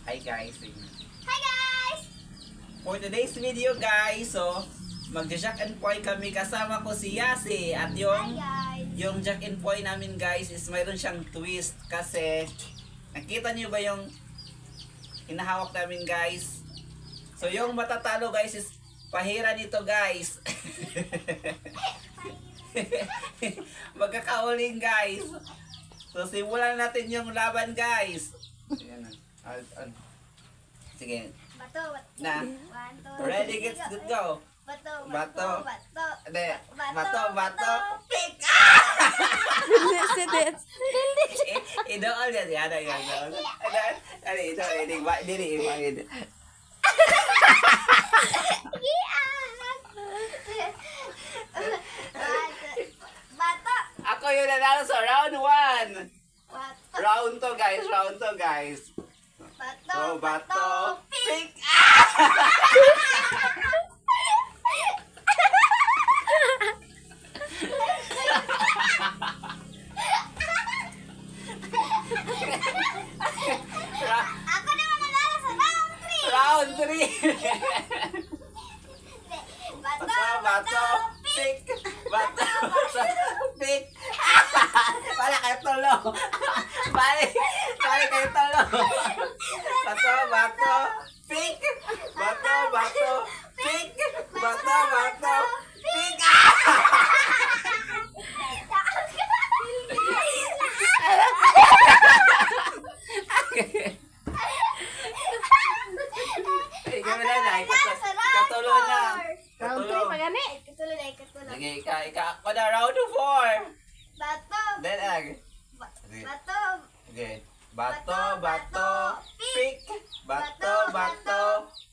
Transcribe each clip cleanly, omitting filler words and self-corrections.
Hi guys. Hi guys! For today's video guys, so mag-jack and poy kami, kasama ko si Yasi at Hi guys! yung jack and poy namin guys is mayroon siyang twist kasi nakita niyo ba yung hinahawak namin guys? So yung matatalo guys is pahira nito guys. Magkakauling guys. So simulan natin yung laban guys. Ayan na. Sige. Bato, bato. Na. 1, 2, Ready, get, go. Bato, Bato. bato. Hindi. Bato. Pick! Dance. Idool yan. Yan. Ano, idool. Dili. Bato. Ako yung nanalo sa round 1. Bato. Round 2 guys. Bato. So, bato. Pick! Ako naman nanalo sa round 3. Round 3. Bato. Pick! Bato. Pick! Wala kayo tulo. Balik kayo tulo. Bato. Pick! Bato. Pick! Bato. Pick! Ikaw na. Katulo na. Round 3 pa gani. Katulad. Sige, ako na round 4. Bato. Then, Bato. okay. Bato. Pick! Bato.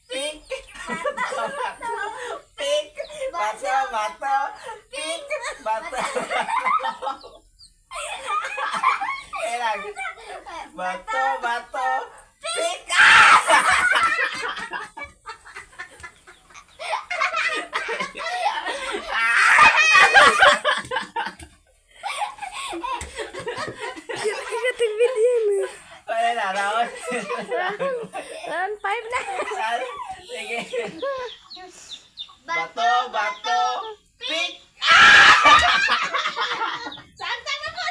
Pick! Pick! Bato. Pick! Bato. Kailang. Bato. Pick! Ikating video na. Wala na, round. Round 5 na. Sige. Bato. Pick! Saan ako?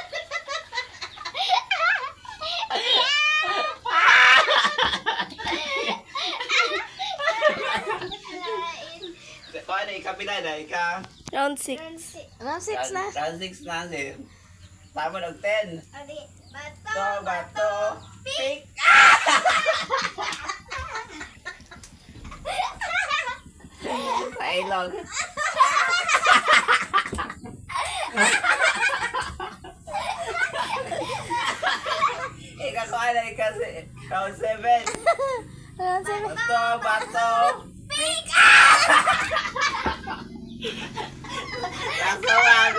Kung ano, ikapila na, Round 6. Round 6 na. round 6 na, tama ng 10. Adi, bato. Bato. Pick! Pailog. Ikakuha na kasi. Round 7. Round 7. Bato. Pick! Kasawan.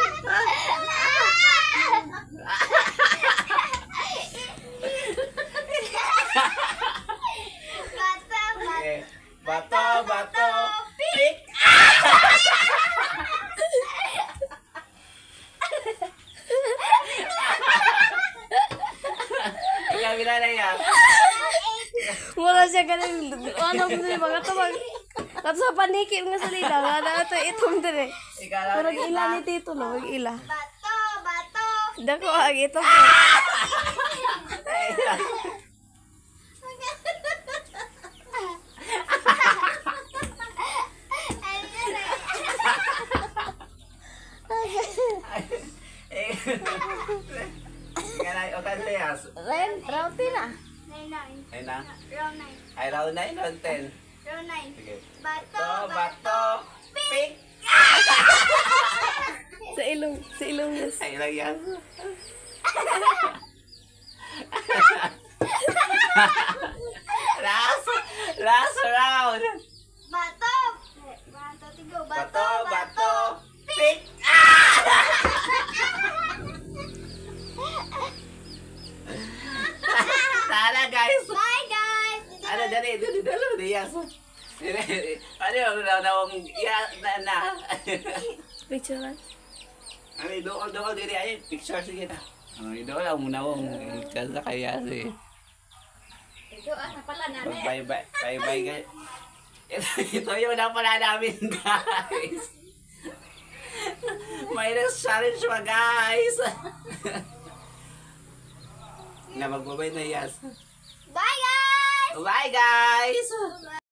Okay. Bato. Pick! Ikapila na yan. Wala siya ganun. Ano mo din mga tabag. At sa panikip nga sa lila. Nga na ito itong dire. Parang ila ni Tito no. Ila. Bato. Dako ang ito. Round 10 na. Ay na. Round 9. Ay, round 9, round 10. Round 9. Sige. Bato. Pick! Sa ilong yes. Ay lang yan. Last round. Bato. Bato, tigo. Bato. Pick! Tara guys. Bye guys. Ano, dali. Yes. Ano yung nawang na. Picture lang. Ano, doon diri ay picture sige na. Doon lang muna mong kaya kaya si. Bye bye. Bye bye guys. Ito yung napala namin guys. May next challenge pa guys. Na magbabay na Yas. Bye guys! Bye guys!